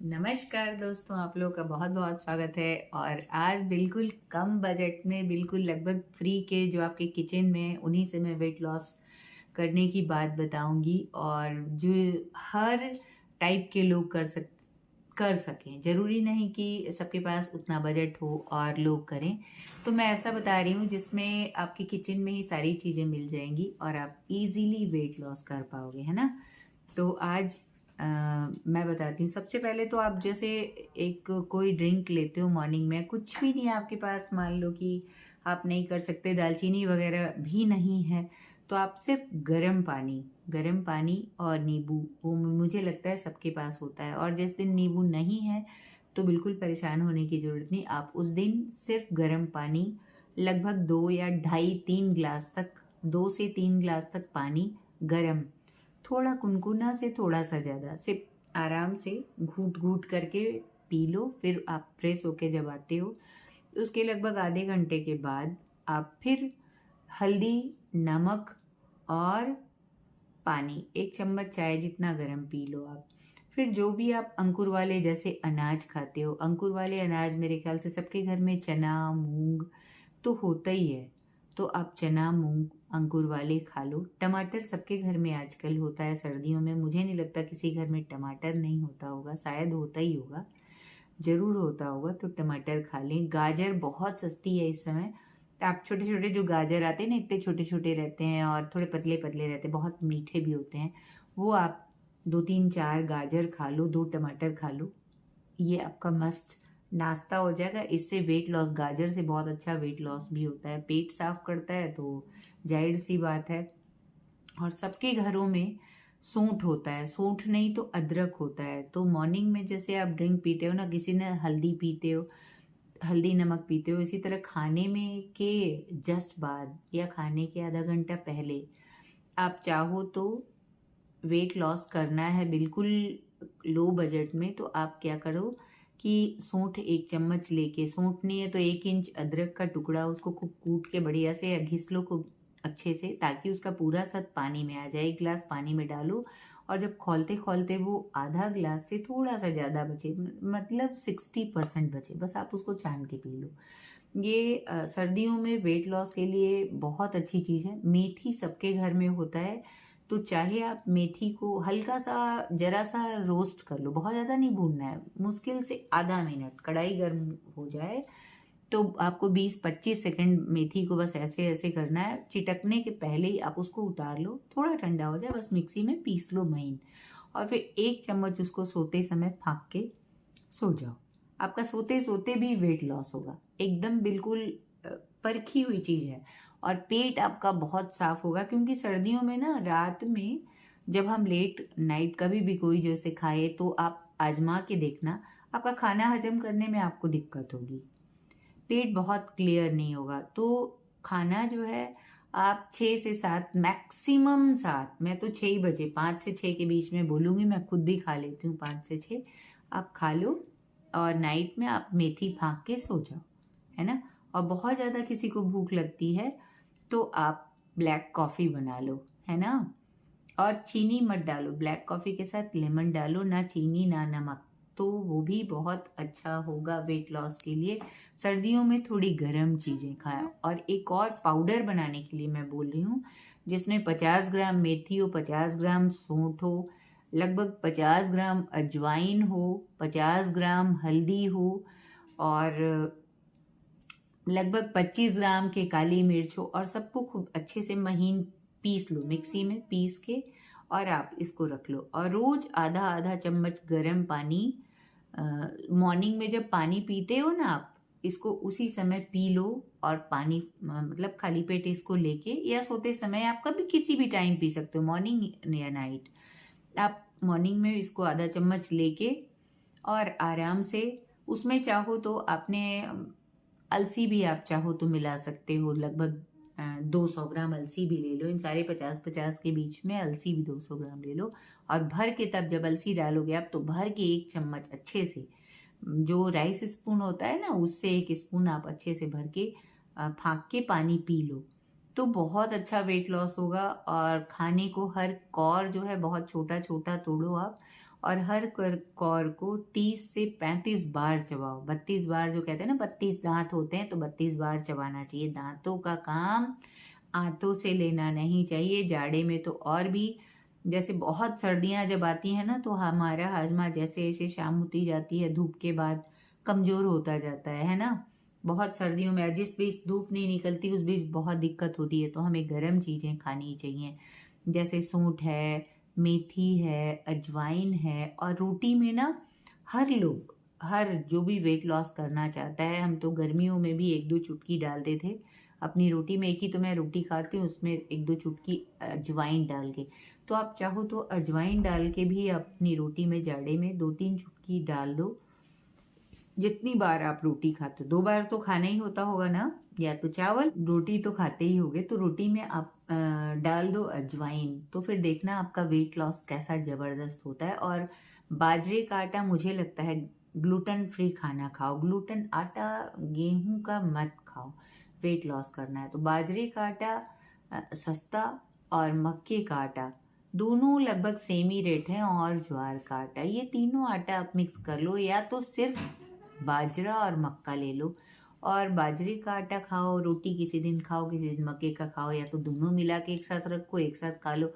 नमस्कार दोस्तों, आप लोगों का बहुत बहुत स्वागत है। और आज बिल्कुल कम बजट में, बिल्कुल लगभग फ्री के जो आपके किचन में, उन्हीं से मैं वेट लॉस करने की बात बताऊंगी। और जो हर टाइप के लोग कर सकें। ज़रूरी नहीं कि सबके पास उतना बजट हो और लोग करें। तो मैं ऐसा बता रही हूँ जिसमें आपके किचन में ही सारी चीज़ें मिल जाएंगी और आप इजीली वेट लॉस कर पाओगे, है ना। तो आज मैं बताती हूँ। सबसे पहले तो आप जैसे एक कोई ड्रिंक लेते हो मॉर्निंग में, कुछ भी नहीं है आपके पास, मान लो कि आप नहीं कर सकते, दालचीनी वगैरह भी नहीं है, तो आप सिर्फ गर्म पानी और नींबू, वो मुझे लगता है सबके पास होता है। और जिस दिन नींबू नहीं है तो बिल्कुल परेशान होने की ज़रूरत नहीं। आप उस दिन सिर्फ गर्म पानी लगभग 2 या ढाई 3 गिलास तक, 2 से 3 गिलास तक पानी गरम, थोड़ा कुनकुना से थोड़ा सा ज़्यादा, सिर्फ आराम से घूट घूट करके पी लो। फिर आप फ्रेश होके जब आते हो तो उसके लगभग आधे घंटे के बाद आप फिर हल्दी, नमक और पानी, 1 चम्मच चाय जितना गर्म पी लो आप। फिर जो भी आप अंकुर वाले जैसे अनाज खाते हो, अंकुर वाले अनाज मेरे ख्याल से सबके घर में चना, मूंग तो होता ही है। तो आप चना, मूंग, अंकुर वाले खा लो। टमाटर सबके घर में आजकल होता है सर्दियों में, मुझे नहीं लगता किसी घर में टमाटर नहीं होता होगा, शायद होता ही होगा, जरूर होता होगा। तो टमाटर खा लें। गाजर बहुत सस्ती है इस समय। तो आप छोटे छोटे जो गाजर आते हैं ना, इतने छोटे छोटे रहते हैं और थोड़े पतले पतले रहते हैं, बहुत मीठे भी होते हैं, वो आप 2 3 4 गाजर खा लो, 2 टमाटर खा लो। ये आपका मस्त नाश्ता हो जाएगा। इससे वेट लॉस, गाजर से बहुत अच्छा वेट लॉस भी होता है, पेट साफ करता है, तो जाहिर सी बात है। और सबके घरों में सूंठ होता है, सूंठ नहीं तो अदरक होता है। तो मॉर्निंग में जैसे आप ड्रिंक पीते हो ना, किसी ने हल्दी पीते हो, हल्दी नमक पीते हो, इसी तरह खाने में के जस्ट बाद या खाने के आधा घंटा पहले आप चाहो तो वेट लॉस करना है बिल्कुल लो बजट में, तो आप क्या करो कि सूंठ 1 चम्मच लेके, सूंठ नहीं है तो 1 इंच अदरक का टुकड़ा, उसको खूब कूट के बढ़िया से घिस लो खूब अच्छे से, ताकि उसका पूरा सत पानी में आ जाए। 1 गिलास पानी में डालो और जब खोलते खोलते वो आधा गिलास से थोड़ा सा ज़्यादा बचे, मतलब 60% बचे, बस आप उसको छान के पी लो। ये सर्दियों में वेट लॉस के लिए बहुत अच्छी चीज़ है। मेथी सबके घर में होता है, तो चाहे आप मेथी को हल्का सा जरा सा रोस्ट कर लो, बहुत ज़्यादा नहीं भूनना है, मुश्किल से आधा मिनट कढ़ाई गर्म हो जाए तो आपको 20 25 सेकंड मेथी को बस ऐसे ऐसे करना है। चिटकने के पहले ही आप उसको उतार लो, थोड़ा ठंडा हो जाए, बस मिक्सी में पीस लो महीन। और फिर 1 चम्मच उसको सोते समय फाँक के सो जाओ। आपका सोते सोते भी वेट लॉस होगा, एकदम बिल्कुल अ, परखी हुई चीज है। और पेट आपका बहुत साफ होगा, क्योंकि सर्दियों में ना रात में जब हम लेट नाइट कभी भी कोई जैसे खाए, तो आप आजमा के देखना, आपका खाना हजम करने में आपको दिक्कत होगी, पेट बहुत क्लियर नहीं होगा। तो खाना जो है आप 6 से 7, मैक्सिमम 7, मैं तो 6 ही बजे, 5 से 6 के बीच में बोलूँगी, मैं खुद भी खा लेती हूँ 5 से 6, आप खा लो। और नाइट में आप मेथी फाँक के सो जाओ, है ना। और बहुत ज़्यादा किसी को भूख लगती है तो आप ब्लैक कॉफ़ी बना लो, है ना। और चीनी मत डालो, ब्लैक कॉफ़ी के साथ लेमन डालो, ना चीनी ना नमक, तो वो भी बहुत अच्छा होगा वेट लॉस के लिए। सर्दियों में थोड़ी गर्म चीज़ें खाएं। और एक और पाउडर बनाने के लिए मैं बोल रही हूँ, जिसमें 50 ग्राम मेथी हो, 50 ग्राम सौंठ हो, लगभग 50 ग्राम अजवाइन हो, 50 ग्राम हल्दी हो, और लगभग 25 ग्राम के काली मिर्च हो, और सबको खूब अच्छे से महीन पीस लो, मिक्सी में पीस के, और आप इसको रख लो। और रोज आधा आधा चम्मच गर्म पानी, मॉर्निंग में जब पानी पीते हो ना आप, इसको उसी समय पी लो। और पानी मतलब खाली पेट इसको लेके, या सोते समय, आप कभी किसी भी टाइम पी सकते हो, मॉर्निंग या नाइट। आप मॉर्निंग में इसको आधा चम्मच लेके और आराम से, उसमें चाहो तो आपने अलसी भी आप चाहो तो मिला सकते हो, लगभग 200 ग्राम अलसी भी ले लो। इन सारे 50 50 के बीच में अलसी भी 200 ग्राम ले लो। और भर के, तब जब अलसी डालोगे आप, तो भर के 1 चम्मच अच्छे से, जो राइस स्पून होता है ना, उससे 1 स्पून आप अच्छे से भर के फाँक के पानी पी लो, तो बहुत अच्छा वेट लॉस होगा। और खाने को हर कौर जो है बहुत छोटा छोटा तोड़ो आप, और हर कौर को 30 से 35 बार चबाओ। 32 बार जो कहते हैं ना, 32 दांत होते हैं तो 32 बार चबाना चाहिए। दांतों का काम आंतों से लेना नहीं चाहिए। जाड़े में तो और भी, जैसे बहुत सर्दियां जब आती हैं ना तो हमारा हाजमा जैसे जैसे शाम होती जाती है धूप के बाद कमजोर होता जाता है ना। बहुत सर्दियों में जिस बीच धूप नहीं निकलती उस बीच बहुत दिक्कत होती है, तो हमें गर्म चीजें खानी चाहिए, जैसे सूंठ है, मेथी है, अजवाइन है। और रोटी में ना हर लोग, हर जो भी वेट लॉस करना चाहता है, हम तो गर्मियों में भी 1-2 चुटकी डालते थे अपनी रोटी में। एक ही तो मैं रोटी खाती हूँ, उसमें 1-2 चुटकी अजवाइन डाल के। तो आप चाहो तो अजवाइन डाल के भी अपनी रोटी में जाड़े में 2-3 चुटकी डाल दो। जितनी बार आप रोटी खाते हो, 2 बार तो खाना ही होता होगा ना, या तो चावल रोटी तो खाते ही होगे, तो रोटी में आप डाल दो अजवाइन। तो फिर देखना आपका वेट लॉस कैसा जबरदस्त होता है। और बाजरे का आटा मुझे लगता है ग्लूटेन फ्री खाना खाओ। ग्लूटेन आटा गेहूं का मत खाओ। वेट लॉस करना है तो बाजरे का आटा सस्ता, और मक्के का आटा दोनों लगभग सेम ही रेट है, और ज्वार का आटा, ये तीनों आटा आप मिक्स कर लो, या तो सिर्फ बाजरा और मक्का ले लो। और बाजरे का आटा खाओ, रोटी किसी दिन खाओ, किसी दिन मक्के का खाओ, या तो दोनों मिला के एक साथ रखो, एक साथ खा लो।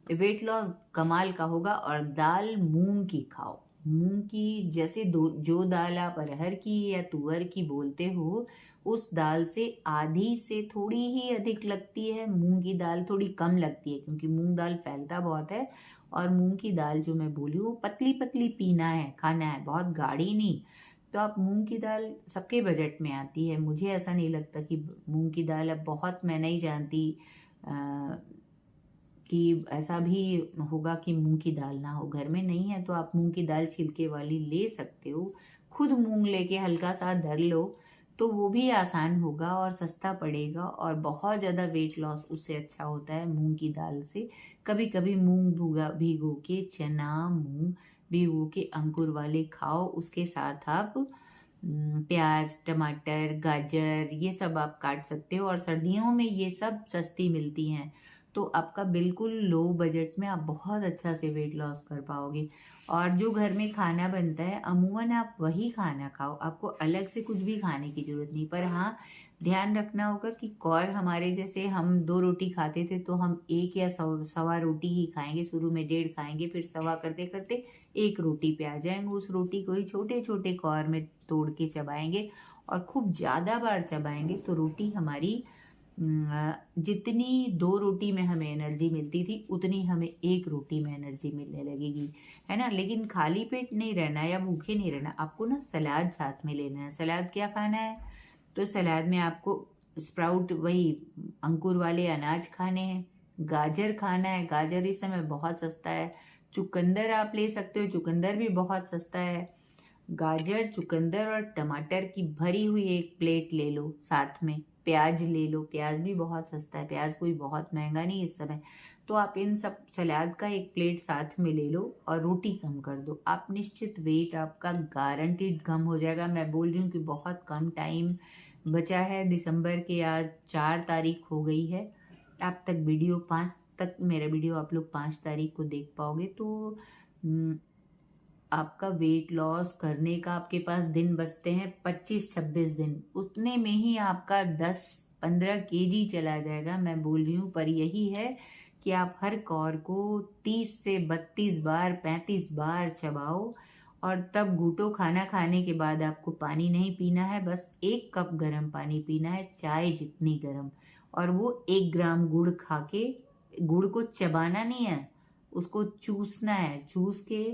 वेट लॉस कमाल का होगा। और दाल मूंग की खाओ। मूंग की, जैसे जो दाल आप अरहर की या तुअर की बोलते हो, उस दाल से आधी से थोड़ी ही अधिक लगती है मूंग की दाल, थोड़ी कम लगती है क्योंकि मूंग दाल फैलता बहुत है। और मूंग की दाल जो मैं बोली वो पतली पतली पीना है, खाना है, बहुत गाढ़ी नहीं। तो आप मूंग की दाल सबके बजट में आती है। मुझे ऐसा नहीं लगता कि मूंग की दाल, अब बहुत मैं नहीं जानती कि ऐसा भी होगा कि मूंग की दाल ना हो। घर में नहीं है तो आप मूंग की दाल छिलके वाली ले सकते हो। खुद मूंग लेके हल्का सा दर लो, तो वो भी आसान होगा और सस्ता पड़ेगा, और बहुत ज़्यादा वेट लॉस उससे अच्छा होता है मूंग की दाल से। कभी कभी मूंग भिगो के, चना मूंग भिगो के अंकुर वाले खाओ। उसके साथ आप प्याज, टमाटर, गाजर ये सब आप काट सकते हो, और सर्दियों में ये सब सस्ती मिलती हैं। तो आपका बिल्कुल लो बजट में आप बहुत अच्छा से वेट लॉस कर पाओगे। और जो घर में खाना बनता है अमूमन आप वही खाना खाओ, आपको अलग से कुछ भी खाने की जरूरत नहीं। पर हाँ, ध्यान रखना होगा कि कौर हमारे जैसे, हम 2 रोटी खाते थे तो हम 1 या सवा रोटी ही खाएंगे। शुरू में 1.5 खाएंगे, फिर सवा करते करते 1 रोटी पे आ जाएंगे। उस रोटी को ही छोटे छोटे कौर में तोड़ के चबाएंगे, और खूब ज्यादा बार चबाएंगे तो रोटी हमारी जितनी 2 रोटी में हमें एनर्जी मिलती थी उतनी हमें 1 रोटी में एनर्जी मिलने लगेगी, है ना। लेकिन खाली पेट नहीं रहना या भूखे नहीं रहना, आपको ना सलाद साथ में लेना है। सलाद क्या खाना है, तो सलाद में आपको स्प्राउट, वही अंकुर वाले अनाज खाने हैं। गाजर खाना है, गाजर इस समय बहुत सस्ता है। चुकंदर आप ले सकते हो, चुकंदर भी बहुत सस्ता है। गाजर, चुकंदर और टमाटर की भरी हुई 1 प्लेट ले लो। साथ में प्याज ले लो, प्याज भी बहुत सस्ता है, प्याज कोई बहुत महंगा नहीं इस समय। तो आप इन सब सलाद का 1 प्लेट साथ में ले लो, और रोटी कम कर दो। आप निश्चित वेट आपका गारंटीड कम हो जाएगा। मैं बोल रही हूँ कि बहुत कम टाइम बचा है। दिसंबर के आज 4 तारीख हो गई है। आप तक वीडियो 5 तक मेरा वीडियो आप लोग 5 तारीख को देख पाओगे। तो आपका वेट लॉस करने का आपके पास दिन बचते हैं 25-26 दिन, उतने में ही आपका 10-15 केजी चला जाएगा। मैं बोल रही हूँ, पर यही है कि आप हर कौर को 30 से 32 बार, 35 बार चबाओ, और तब घूटो। खाना खाने के बाद आपको पानी नहीं पीना है, बस 1 कप गर्म पानी पीना है, चाय जितनी गर्म। और वो 1 ग्राम गुड़ खा के, गुड़ को चबाना नहीं है, उसको चूसना है, चूस के,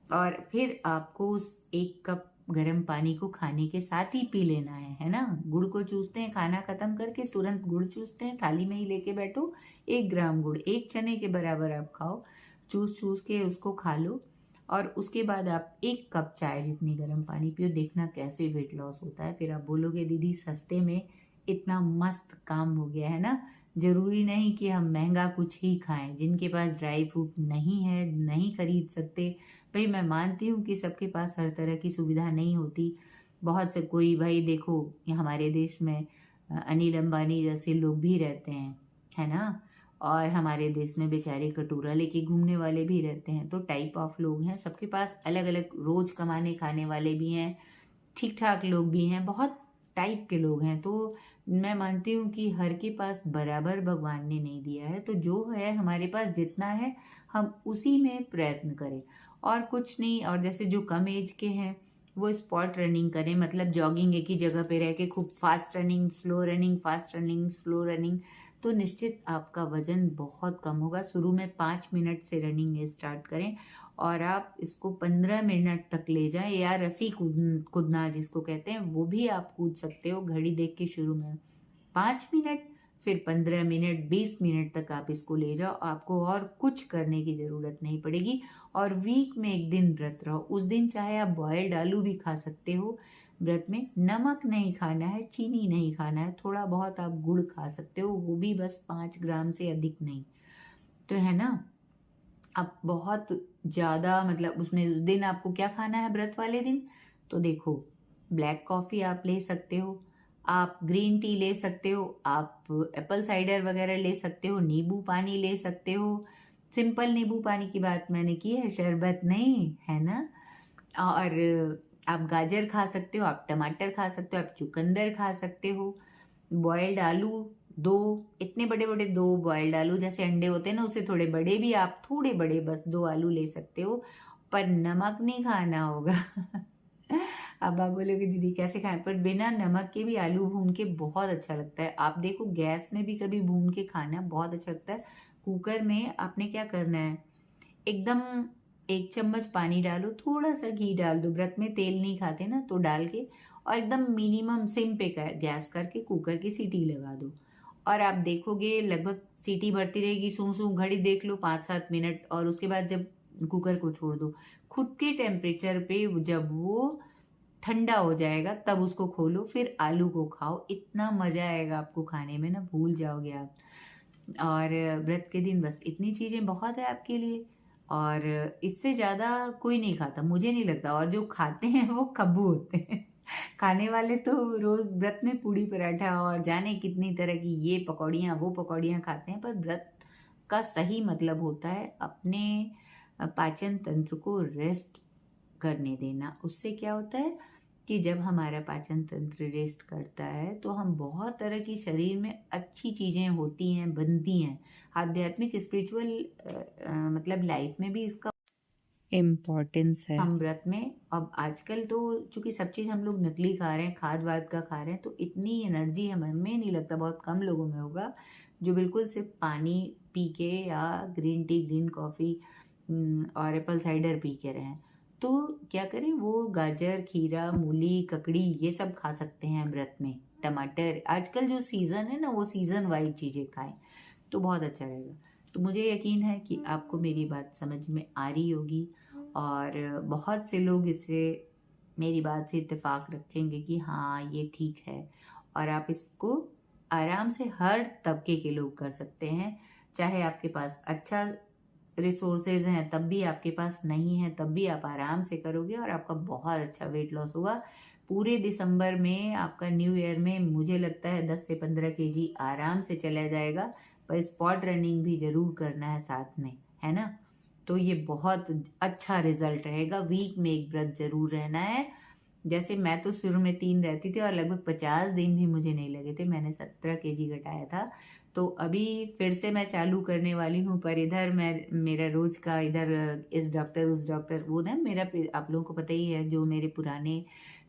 और फिर आपको उस 1 कप गर्म पानी को खाने के साथ ही पी लेना है ना। गुड़ को चूसते हैं, खाना खत्म करके तुरंत गुड़ चूसते हैं, थाली में ही लेके बैठो, 1 ग्राम गुड़ 1 चने के बराबर आप खाओ, चूस चूस के उसको खा लो। और उसके बाद आप 1 कप चाय जितनी गर्म पानी पियो, देखना कैसे वेट लॉस होता है। फिर आप बोलोगे दीदी सस्ते में इतना मस्त काम हो गया है ना। जरूरी नहीं कि हम महंगा कुछ ही खाएं। जिनके पास ड्राई फ्रूट नहीं है, नहीं खरीद सकते, भाई मैं मानती हूँ कि सबके पास हर तरह की सुविधा नहीं होती। बहुत से कोई, भाई देखो हमारे देश में अनिल अंबानी जैसे लोग भी रहते हैं, है ना। और हमारे देश में बेचारे कटोरा लेके घूमने वाले भी रहते हैं। तो टाइप ऑफ लोग हैं, सबके पास अलग अलग, रोज कमाने खाने वाले भी हैं, ठीक ठाक लोग भी हैं, बहुत टाइप के लोग हैं। तो मैं मानती हूँ कि हर के पास बराबर भगवान ने नहीं दिया है, तो जो है हमारे पास जितना है हम उसी में प्रयत्न करें और कुछ नहीं। और जैसे जो कम एज के हैं वो स्पॉट रनिंग करें, मतलब जॉगिंग एक ही जगह पे रह के खूब fast running slow running, fast running slow running, तो निश्चित आपका वजन बहुत कम होगा। शुरू में 5 मिनट से रनिंग स्टार्ट करें और आप इसको 15 मिनट तक ले जाएं, या रस्सी कूदना जिसको कहते हैं वो भी आप कूद सकते हो। घड़ी देख के शुरू में 5 मिनट, फिर 15 मिनट, 20 मिनट तक आप इसको ले जाओ, आपको और कुछ करने की जरूरत नहीं पड़ेगी। और वीक में एक दिन व्रत रहो, उस दिन चाहे आप बॉयल्ड आलू भी खा सकते हो। व्रत में नमक नहीं खाना है, चीनी नहीं खाना है, थोड़ा बहुत आप गुड़ खा सकते हो, वो भी बस 5 ग्राम से अधिक नहीं। तो है ना, अब बहुत ज़्यादा मतलब उसमें उस दिन आपको क्या खाना है व्रत वाले दिन, तो देखो ब्लैक कॉफ़ी आप ले सकते हो, आप ग्रीन टी ले सकते हो, आप एप्पल साइडर वगैरह ले सकते हो, नींबू पानी ले सकते हो। सिंपल नींबू पानी की बात मैंने की है, शरबत नहीं, है ना। और आप गाजर खा सकते हो, आप टमाटर खा सकते हो, आप चुकंदर खा सकते हो। बॉयल्ड आलू दो, इतने बड़े बड़े दो बॉयल्ड आलू, जैसे अंडे होते हैं ना उससे थोड़े बड़े भी, आप थोड़े बड़े बस 2 आलू ले सकते हो, पर नमक नहीं खाना होगा। अब आप बोलोगे दीदी कैसे खाएं, पर बिना नमक के भी आलू भून के बहुत अच्छा लगता है। आप देखो गैस में भी कभी भून के खाना बहुत अच्छा लगता है। कुकर में आपने क्या करना है, एकदम 1 चम्मच पानी डालो, थोड़ा सा घी डाल दो, व्रत में तेल नहीं खाते ना, तो डाल के और एकदम मिनिमम सिम पे गैस करके कुकर की सीटी लगा दो। और आप देखोगे लगभग सीटी भरती रहेगी, सूं सूं, घड़ी देख लो 5-7 मिनट, और उसके बाद जब कुकर को छोड़ दो, खुद के टेम्परेचर पे जब वो ठंडा हो जाएगा तब उसको खोलो, फिर आलू को खाओ, इतना मजा आएगा आपको खाने में ना, भूल जाओगे आप। और व्रत के दिन बस इतनी चीजें बहुत है आपके लिए, और इससे ज्यादा कोई नहीं खाता मुझे नहीं लगता। और जो खाते हैं वो कब्बू होते हैं। खाने वाले तो रोज व्रत में पूड़ी पराठा और जाने कितनी तरह की ये पकौड़ियाँ वो पकौड़ियाँ खाते हैं, पर व्रत का सही मतलब होता है अपने पाचन तंत्र को रेस्ट करने देना। उससे क्या होता है कि जब हमारा पाचन तंत्र रेस्ट करता है तो हम बहुत तरह की शरीर में अच्छी चीजें होती हैं, बनती हैं। आध्यात्मिक स्पिरिचुअल मतलब लाइफ में भी इसका इम्पोर्टेंस है। हम व्रत में अब आजकल तो चूंकि सब चीज हम लोग नकली खा रहे हैं, खाद वाद का खा रहे हैं, तो इतनी एनर्जी हमें नहीं लगता, बहुत कम लोगों में होगा जो बिल्कुल सिर्फ पानी पी के या ग्रीन टी, ग्रीन कॉफी और एप्पल साइडर पी के रहें। तो क्या करें, वो गाजर, खीरा, मूली, ककड़ी ये सब खा सकते हैं व्रत में। टमाटर, आजकल जो सीजन है ना वो सीजन वाइज चीजें खाएं तो बहुत अच्छा रहेगा। तो मुझे यकीन है कि आपको मेरी बात समझ में आ रही होगी, और बहुत से लोग इससे, मेरी बात से इत्तेफाक रखेंगे कि हाँ ये ठीक है। और आप इसको आराम से हर तबके के लोग कर सकते हैं, चाहे आपके पास अच्छा रिसोर्सेज हैं तब भी, आपके पास नहीं है तब भी आप आराम से करोगे और आपका बहुत अच्छा वेट लॉस होगा। पूरे दिसंबर में आपका न्यू ईयर में मुझे लगता है 10 से 15 केजी आराम से चला जाएगा। पर स्पॉट रनिंग भी जरूर करना है साथ में, है ना। तो ये बहुत अच्छा रिजल्ट रहेगा। वीक में एक व्रत जरूर रहना है। जैसे मैं तो शुरू में 3 रहती थी और लगभग 50 दिन भी मुझे नहीं लगे थे, मैंने 17 केजी घटाया था। तो अभी फिर से मैं चालू करने वाली हूँ, पर इधर मैं मेरा रोज का इधर इस डॉक्टर उस डॉक्टर, वो ना मेरा आप लोगों को पता ही है जो मेरे पुराने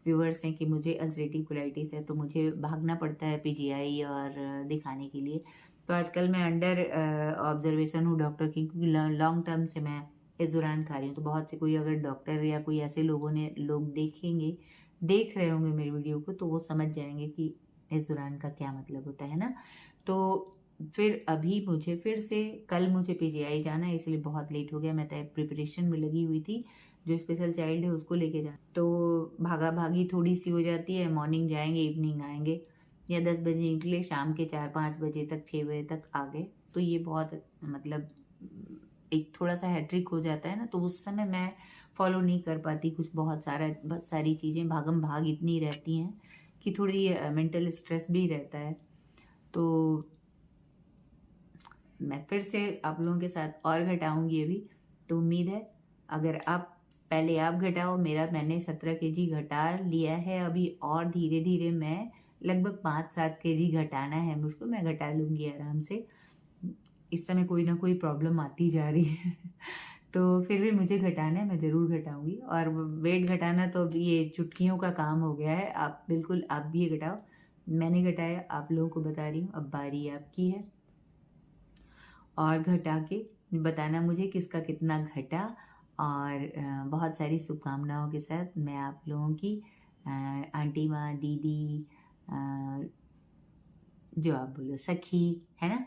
व्यूअर्स हैं कि मुझे अल्सरेटिव कोलाइटिस है, तो मुझे भागना पड़ता है पीजीआई और दिखाने के लिए। तो आजकल मैं अंडर ऑब्जर्वेशन हूँ डॉक्टर की, क्योंकि लॉन्ग टर्म से मैं इस दौरान खा रही हूँ। तो बहुत से कोई अगर डॉक्टर या कोई ऐसे लोग देख रहे होंगे मेरी वीडियो को, तो वो समझ जाएंगे कि इस दौरान का क्या मतलब होता है ना। तो फिर अभी मुझे फिर से कल मुझे पीजीआई जाना है, इसलिए बहुत लेट हो गया। मैं तय प्रिपरेशन में लगी हुई थी, जो स्पेशल चाइल्ड है उसको लेके जाना, तो भागा भागी थोड़ी सी हो जाती है। मॉर्निंग जाएंगे, इवनिंग आएंगे, या 10 बजे निकले, शाम के 4-5 बजे तक, 6 बजे तक आ गए। तो ये बहुत मतलब एक थोड़ा सा हैट्रिक हो जाता है ना, तो उस समय मैं फॉलो नहीं कर पाती कुछ, बहुत सारी चीज़ें भागम भाग इतनी रहती हैं कि थोड़ी मेंटल स्ट्रेस भी रहता है। तो मैं फिर से आप लोगों के साथ और घटाऊंगी अभी। तो उम्मीद है अगर आप पहले आप घटाओ, मैंने 17 केजी घटा लिया है अभी, और धीरे धीरे मैं लगभग 5-7 केजी घटाना है मुझको, मैं घटा लूँगी आराम से। इस समय कोई ना कोई प्रॉब्लम आती जा रही है तो फिर भी मुझे घटाना है, मैं ज़रूर घटाऊंगी। और वेट घटाना तो अब ये चुटकियों का काम हो गया है, आप बिल्कुल आप भी ये घटाओ। मैंने घटाया, आप लोगों को बता रही हूँ, अब बारी आपकी है। और घटा के बताना मुझे किसका कितना घटा। और बहुत सारी शुभकामनाओं के साथ मैं आप लोगों की आंटी माँ, दीदी, जो आप बोलो सखी, है ना।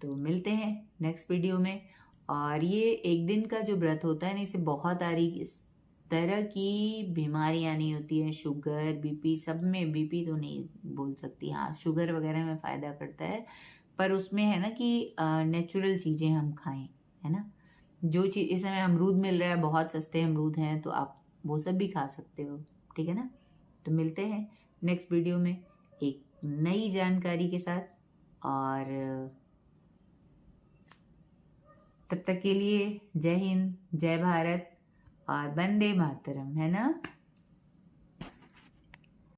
तो मिलते हैं नेक्स्ट वीडियो में। और ये एक दिन का जो व्रत होता है ना, इसे बहुत सारी इस तरह की बीमारियां नहीं होती हैं, शुगर बीपी सब में, बीपी तो नहीं बोल सकती, हाँ शुगर वगैरह में फ़ायदा करता है। पर उसमें है ना कि नेचुरल चीज़ें हम खाएं, है ना। जो चीज़ इस समय अमरूद मिल रहा है, बहुत सस्ते अमरूद हैं, तो आप वो सब भी खा सकते हो, ठीक है ना। तो मिलते हैं नेक्स्ट वीडियो में एक नई जानकारी के साथ। और तब तक के लिए जय हिंद, जय भारत और वंदे मातरम, है ना।